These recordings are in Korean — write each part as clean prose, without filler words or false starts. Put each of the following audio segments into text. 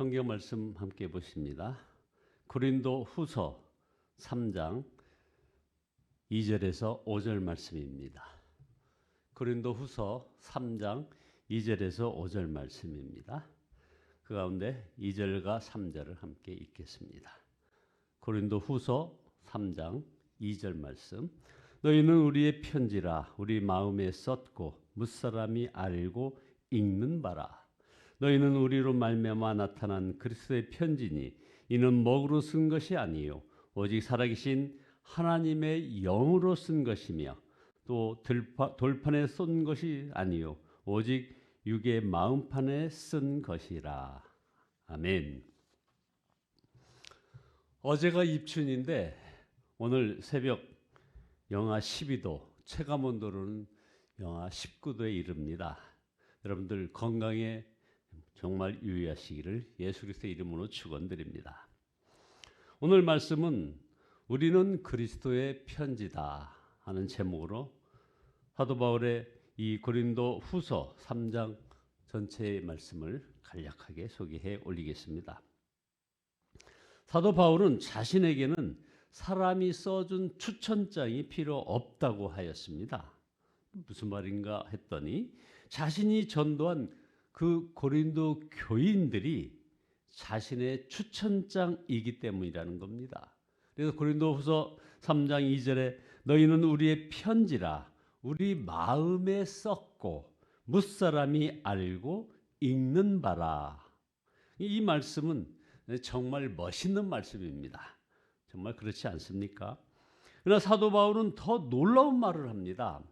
성경 말씀 함께 보십니다. 고린도 후서 3장 2절에서 5절 말씀입니다. 고린도 후서 3장 2절에서 5절 말씀입니다. 그 가운데 2절과 3절을 함께 읽겠습니다. 고린도 후서 3장 2절 말씀. 너희는 우리의 편지라 우리 마음에 썼고 무사람이 알고 읽는 바라. 너희는 우리로 말미암아 나타난 그리스도의 편지니 이는 먹으로 쓴 것이 아니요 오직 살아계신 하나님의 영으로 쓴 것이며 또 돌판에 쏜 것이 아니요 오직 육의 마음판에 쓴 것이라. 아멘. 어제가 입춘인데 오늘 새벽 영하 12도, 체감온도로는 영하 19도에 이릅니다. 여러분들 건강에 정말 유의하시기를 예수 그리스도의 이름으로 축원드립니다. 오늘 말씀은 우리는 그리스도의 편지다 하는 제목으로 사도 바울의 이 고린도 후서 3장 전체의 말씀을 간략하게 소개해 올리겠습니다. 사도 바울은 자신에게는 사람이 써준 추천장이 필요 없다고 하였습니다. 무슨 말인가 했더니 자신이 전도한 그 고린도 교인들이 자신의 추천장이기 때문이라는 겁니다. 그래서 고린도후서 3장 2절에 너희는 우리의 편지라 우리 마음에 썼고 무사람이 알고 읽는 바라. 이 말씀은 정말 멋있는 말씀입니다. 정말 그렇지 않습니까? 그러나 사도 바울은 더 놀라운 말을 합니다.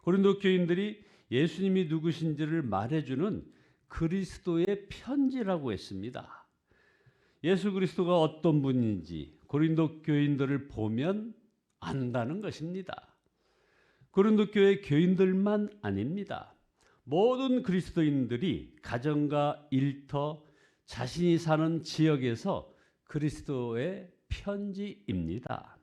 고린도 교인들이 예수님이 누구신지를 말해주는 그리스도의 편지라고 했습니다. 예수 그리스도가 어떤 분인지 고린도 교인들을 보면 안다는 것입니다. 고린도 교회 교인들만 아닙니다. 모든 그리스도인들이 가정과 일터, 자신이 사는 지역에서 그리스도의 편지입니다.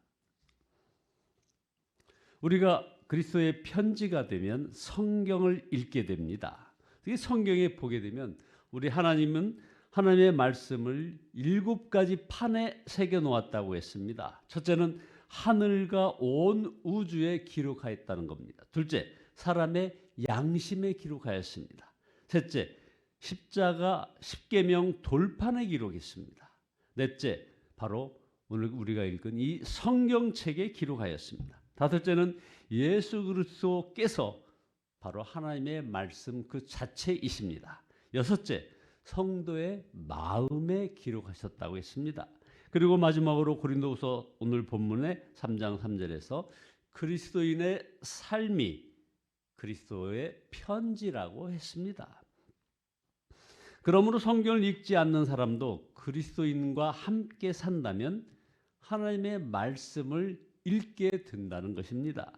우리가 그리스도의 편지가 되면 성경을 읽게 됩니다. 성경에 보게 되면 우리 하나님은 하나님의 말씀을 7가지 판에 새겨 놓았다고 했습니다. 첫째는 하늘과 온 우주에 기록하였다는 겁니다. 둘째, 사람의 양심에 기록하였습니다. 셋째, 십자가 십계명 돌판에 기록했습니다. 넷째, 바로 오늘 우리가 읽은 이 성경책에 기록하였습니다. 다섯째는 예수 그리스도께서 바로 하나님의 말씀 그 자체이십니다. 여섯째, 성도의 마음에 기록하셨다고 했습니다. 그리고 마지막으로 고린도후서 오늘 본문의 3장 3절에서 그리스도인의 삶이 그리스도의 편지라고 했습니다. 그러므로 성경을 읽지 않는 사람도 그리스도인과 함께 산다면 하나님의 말씀을 읽게 된다는 것입니다.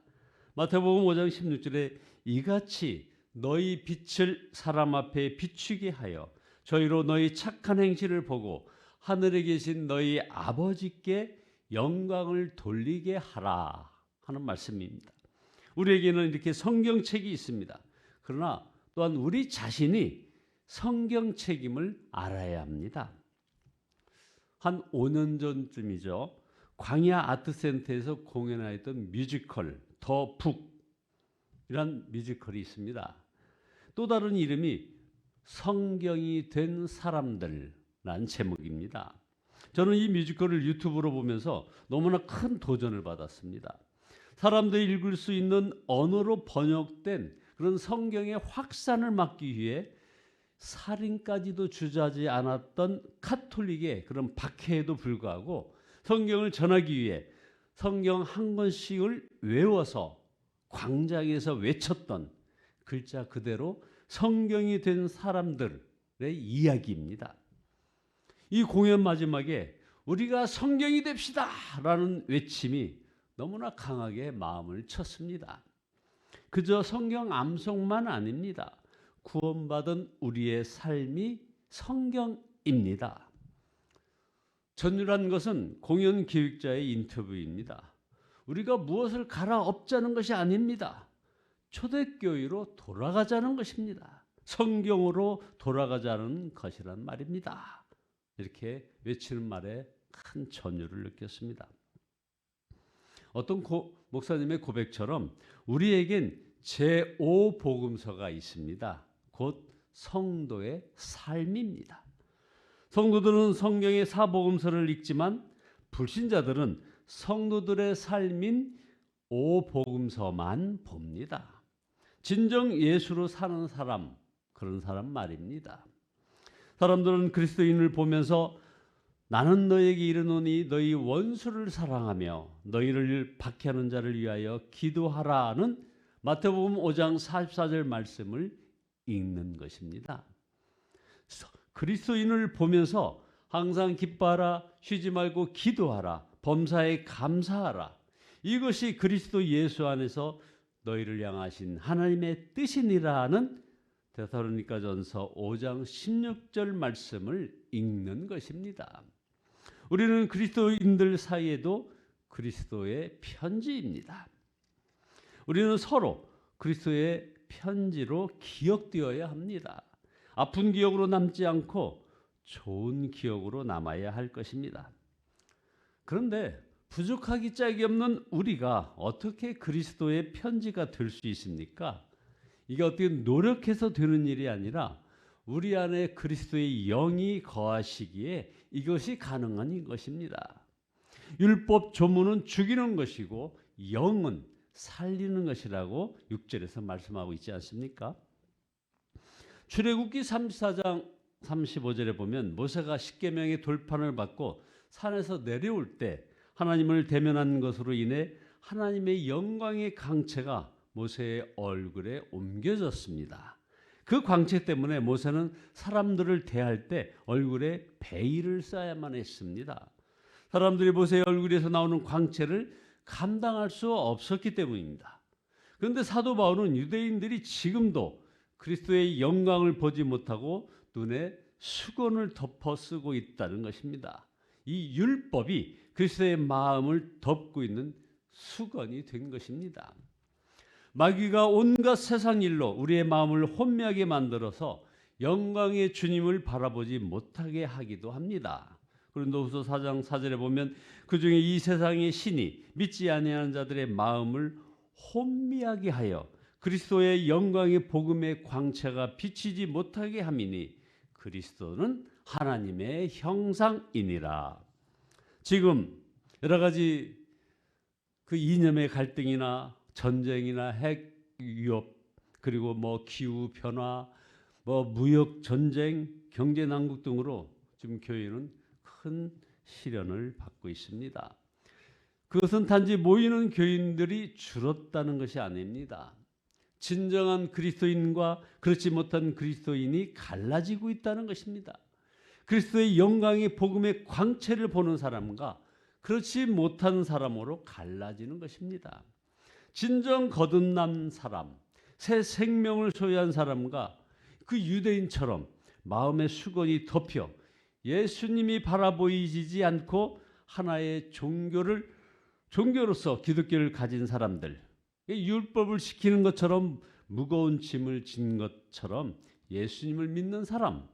마태복음 5장 16절에 이같이 너희 빛을 사람 앞에 비추게 하여 저희로 너희 착한 행실을 보고 하늘에 계신 너희 아버지께 영광을 돌리게 하라 하는 말씀입니다. 우리에게는 이렇게 성경책이 있습니다. 그러나 또한 우리 자신이 성경책임을 알아야 합니다. 한 5년 전쯤이죠. 광야 아트센터에서 공연하였던 뮤지컬 더 북이란 뮤지컬이 있습니다. 또 다른 이름이 성경이 된 사람들란 제목입니다. 저는 이 뮤지컬을 유튜브로 보면서 너무나 큰 도전을 받았습니다. 사람들이 읽을 수 있는 언어로 번역된 그런 성경의 확산을 막기 위해 살인까지도 주저하지 않았던 카톨릭의 그런 박해에도 불구하고 성경을 전하기 위해 성경 한 권씩을 외워서 광장에서 외쳤던 글자 그대로 성경이 된 사람들의 이야기입니다. 이 공연 마지막에 우리가 성경이 됩시다 라는 외침이 너무나 강하게 마음을 쳤습니다. 그저 성경 암송만 아닙니다. 구원받은 우리의 삶이 성경입니다. 전율한 것은 공연 기획자의 인터뷰입니다. 우리가 무엇을 갈아엎자는 것이 아닙니다. 초대교회로 돌아가자는 것입니다. 성경으로 돌아가자는 것이란 말입니다. 이렇게 외치는 말에 큰 전율을 느꼈습니다. 어떤 목사님의 고백처럼 우리에겐 제5복음서가 있습니다. 곧 성도의 삶입니다. 성도들은 성경의 4복음서를 읽지만 불신자들은 성도들의 삶인 5복음서만 봅니다. 진정 예수로 사는 사람, 그런 사람 말입니다. 사람들은 그리스도인을 보면서 나는 너에게 이르노니 너희 원수를 사랑하며 너희를 박해하는 자를 위하여 기도하라는 마태복음 5장 44절 말씀을 읽는 것입니다. 그리스도인을 보면서 항상 기뻐하라, 쉬지 말고 기도하라, 범사에 감사하라. 이것이 그리스도 예수 안에서 너희를 향하신 하나님의 뜻이니라는 데살로니가전서 5장 16절 말씀을 읽는 것입니다. 우리는 그리스도인들 사이에도 그리스도의 편지입니다. 우리는 서로 그리스도의 편지로 기억되어야 합니다. 아픈 기억으로 남지 않고 좋은 기억으로 남아야 할 것입니다. 그런데 부족하기 짝이 없는 우리가 어떻게 그리스도의 편지가 될 수 있습니까? 이게 어떻게 노력해서 되는 일이 아니라 우리 안에 그리스도의 영이 거하시기에 이것이 가능한 것입니다. 율법 조문은 죽이는 것이고 영은 살리는 것이라고 6절에서 말씀하고 있지 않습니까? 출애굽기 34장 35절에 보면 모세가 십계명의 돌판을 받고 산에서 내려올 때 하나님을 대면한 것으로 인해 하나님의 영광의 광채가 모세의 얼굴에 옮겨졌습니다. 그 광채 때문에 모세는 사람들을 대할 때 얼굴에 베일을 써야만 했습니다. 사람들이 모세의 얼굴에서 나오는 광채를 감당할 수 없었기 때문입니다. 그런데 사도 바울은 유대인들이 지금도 그리스도의 영광을 보지 못하고 눈에 수건을 덮어 쓰고 있다는 것입니다. 이 율법이 그리스도의 마음을 덮고 있는 수건이 된 것입니다. 마귀가 온갖 세상 일로 우리의 마음을 혼미하게 만들어서 영광의 주님을 바라보지 못하게 하기도 합니다. 고린도후서 4장 4절에 보면 그중에 이 세상의 신이 믿지 아니하는 자들의 마음을 혼미하게 하여 그리스도의 영광의 복음의 광채가 비치지 못하게 함이니 그리스도는 하나님의 형상이니라. 지금 여러 가지 그 이념의 갈등이나 전쟁이나 핵 위협, 그리고 기후 변화, 무역 전쟁, 경제 난국 등으로 지금 교회는 큰 시련을 받고 있습니다. 그것은 단지 모이는 교인들이 줄었다는 것이 아닙니다. 진정한 그리스도인과 그렇지 못한 그리스도인이 갈라지고 있다는 것입니다. 그리스도의 영광의 복음의 광채를 보는 사람과 그렇지 못한 사람으로 갈라지는 것입니다. 진정 거듭난 사람, 새 생명을 소유한 사람과 그 유대인처럼 마음의 수건이 덮여 예수님이 바라보이지 않고 하나의 종교로서 기독교를 가진 사람들, 율법을 지키는 것처럼 무거운 짐을 진 것처럼 예수님을 믿는 사람,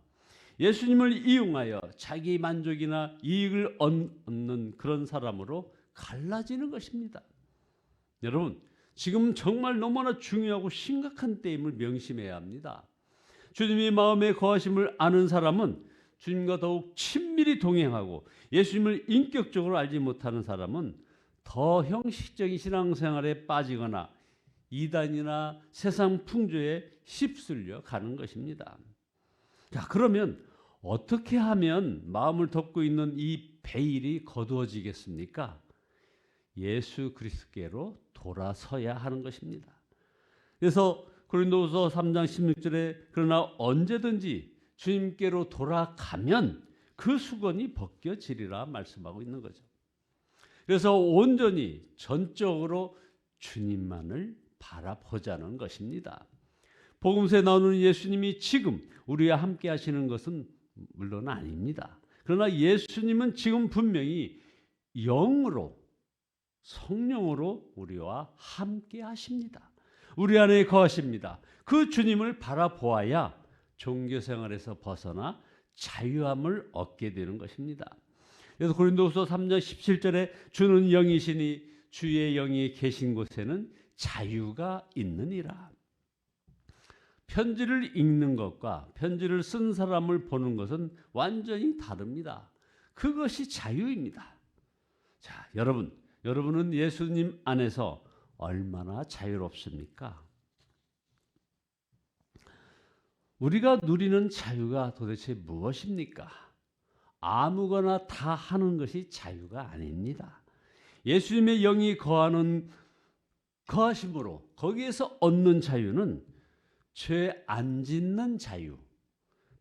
예수님을 이용하여 자기 만족이나 이익을 얻는 그런 사람으로 갈라지는 것입니다. 여러분, 지금 정말 너무나 중요하고 심각한 때임을 명심해야 합니다. 주님이 마음에 거하심을 아는 사람은 주님과 더욱 친밀히 동행하고 예수님을 인격적으로 알지 못하는 사람은 더 형식적인 신앙생활에 빠지거나 이단이나 세상 풍조에 휩쓸려 가는 것입니다. 자, 그러면 어떻게 하면 마음을 덮고 있는 이 베일이 거두어지겠습니까? 예수 그리스도께로 돌아서야 하는 것입니다. 그래서 고린도후서 3장 16절에 그러나 언제든지 주님께로 돌아가면 그 수건이 벗겨지리라 말씀하고 있는 거죠. 그래서 온전히 전적으로 주님만을 바라보자는 것입니다. 복음서에 나오는 예수님이 지금 우리와 함께 하시는 것은 물론 아닙니다. 그러나 예수님은 지금 분명히 영으로, 성령으로 우리와 함께 하십니다. 우리 안에 거하십니다. 그 주님을 바라보아야 종교생활에서 벗어나 자유함을 얻게 되는 것입니다. 그래서 고린도후서 3장 17절에 주는 영이시니 주의 영이 계신 곳에는 자유가 있느니라. 편지를 읽는 것과 편지를 쓴 사람을 보는 것은 완전히 다릅니다. 그것이 자유입니다. 자, 여러분은 예수님 안에서 얼마나 자유롭습니까? 우리가 누리는 자유가 도대체 무엇입니까? 아무거나 다 하는 것이 자유가 아닙니다. 예수님의 영이 거하심으로 거기에서 얻는 자유는 죄 안 짓는 자유,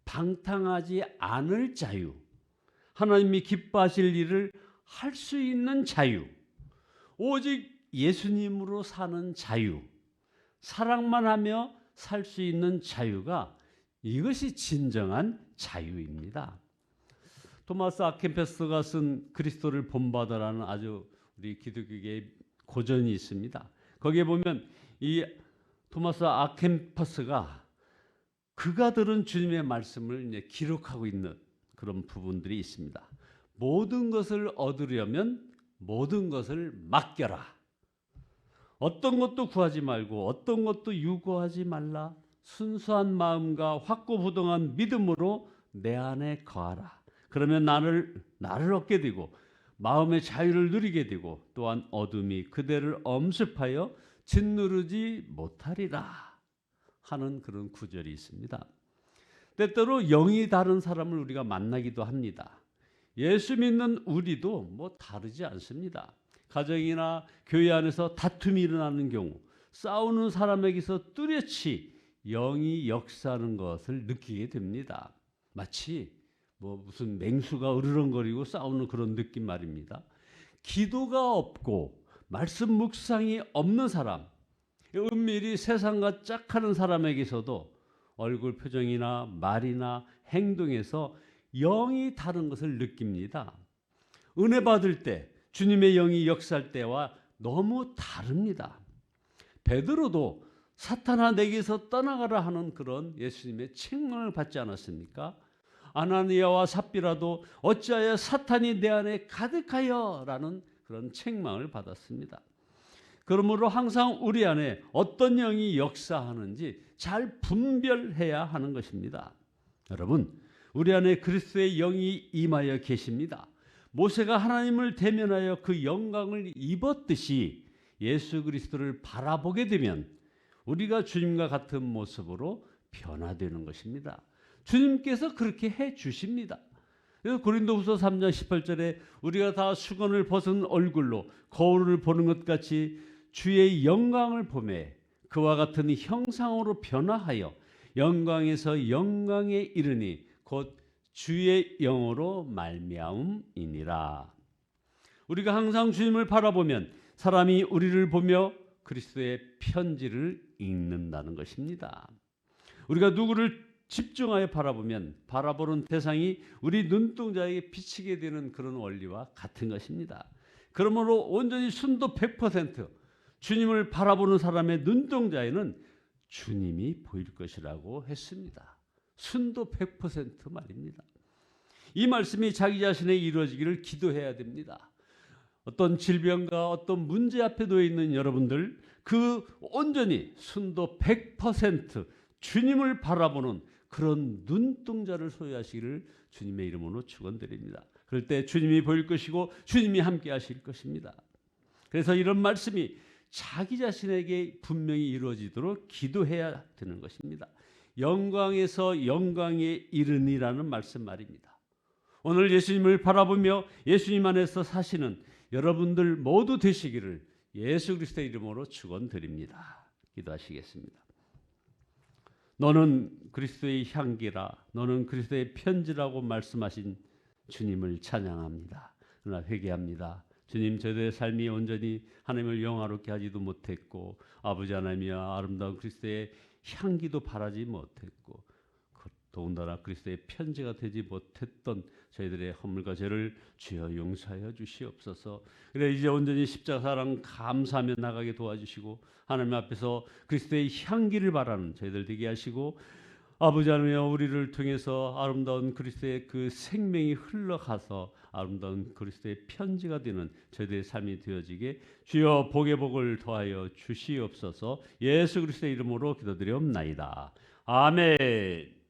방탕하지 않을 자유, 하나님이 기뻐하실 일을 할 수 있는 자유, 오직 예수님으로 사는 자유, 사랑만 하며 살 수 있는 자유가 이것이 진정한 자유입니다. 토마스 아켄페스가 쓴 그리스도를 본받아라는 아주 우리 기독교계의 고전이 있습니다. 거기에 보면 이 토마스 아켄페스가 그가 들은 주님의 말씀을 이제 기록하고 있는 그런 부분들이 있습니다. 모든 것을 얻으려면 모든 것을 맡겨라. 어떤 것도 구하지 말고 어떤 것도 유고하지 말라. 순수한 마음과 확고부동한 믿음으로 내 안에 거하라. 그러면 나를 얻게 되고 마음의 자유를 누리게 되고 또한 어둠이 그대를 엄습하여 짓누르지 못하리라 하는 그런 구절이 있습니다. 때때로 영이 다른 사람을 우리가 만나기도 합니다. 예수 믿는 우리도 뭐 다르지 않습니다. 가정이나 교회 안에서 다툼이 일어나는 경우 싸우는 사람에게서 뚜렷이 영이 역사하는 것을 느끼게 됩니다. 마치 뭐 무슨 맹수가 으르렁거리고 싸우는 그런 느낌 말입니다. 기도가 없고 말씀 묵상이 없는 사람, 은밀히 세상과 짝하는 사람에게서도 얼굴 표정이나 말이나 행동에서 영이 다른 것을 느낍니다. 은혜 받을 때 주님의 영이 역사할 때와 너무 다릅니다. 베드로도 사탄아 내게서 떠나가라 하는 그런 예수님의 책망을 받지 않았습니까? 아나니아와 삽비라도 어찌하여 사탄이 내 안에 가득하여 라는 그런 책망을 받았습니다. 그러므로 항상 우리 안에 어떤 영이 역사하는지 잘 분별해야 하는 것입니다. 여러분, 우리 안에 그리스도의 영이 임하여 계십니다. 모세가 하나님을 대면하여 그 영광을 입었듯이 예수 그리스도를 바라보게 되면 우리가 주님과 같은 모습으로 변화되는 것입니다. 주님께서 그렇게 해 주십니다. 그래서 고린도후서 3장 18절에 우리가 다 수건을 벗은 얼굴로 거울을 보는 것 같이 주의 영광을 보매 그와 같은 형상으로 변화하여 영광에서 영광에 이르니 곧 주의 영으로 말미암음이니라. 우리가 항상 주님을 바라보면 사람이 우리를 보며 그리스도의 편지를 읽는다는 것입니다. 우리가 누구를 집중하여 바라보면 바라보는 대상이 우리 눈동자에게 비치게 되는 그런 원리와 같은 것입니다. 그러므로 온전히 순도 100% 주님을 바라보는 사람의 눈동자에는 주님이 보일 것이라고 했습니다. 순도 100% 말입니다. 이 말씀이 자기 자신에 이루어지기를 기도해야 됩니다. 어떤 질병과 어떤 문제 앞에 놓여 있는 여러분들, 그 온전히 순도 100% 주님을 바라보는 그런 눈동자를 소유하시기를 주님의 이름으로 축원드립니다. 그럴 때 주님이 보일 것이고 주님이 함께 하실 것입니다. 그래서 이런 말씀이 자기 자신에게 분명히 이루어지도록 기도해야 되는 것입니다. 영광에서 영광에 이르니라는 말씀 말입니다. 오늘 예수님을 바라보며 예수님 안에서 사시는 여러분들 모두 되시기를 예수 그리스도의 이름으로 축원드립니다. 기도하시겠습니다. 너는 그리스도의 향기라, 너는 그리스도의 편지라고 말씀하신 주님을 찬양합니다. 그러나 회개합니다. 주님, 저희들의 삶이 온전히 하나님을 영화롭게 하지도 못했고 아버지 하나님이야 아름다운 그리스도의 향기도 바라지 못했고 더군다나 그리스도의 편지가 되지 못했던 저희들의 허물과 죄를 주여 용서하여 주시옵소서. 그래 이제 온전히 십자가 사랑 감사하며 나가게 도와주시고 하나님 앞에서 그리스도의 향기를 바라는 저희들 되게 하시고 아버지 하나님이여, 우리를 통해서 아름다운 그리스도의 그 생명이 흘러가서 아름다운 그리스도의 편지가 되는 저희들의 삶이 되어지게 주여 복의 복을 더하여 주시옵소서. 예수 그리스도의 이름으로 기도드리옵나이다. 아멘.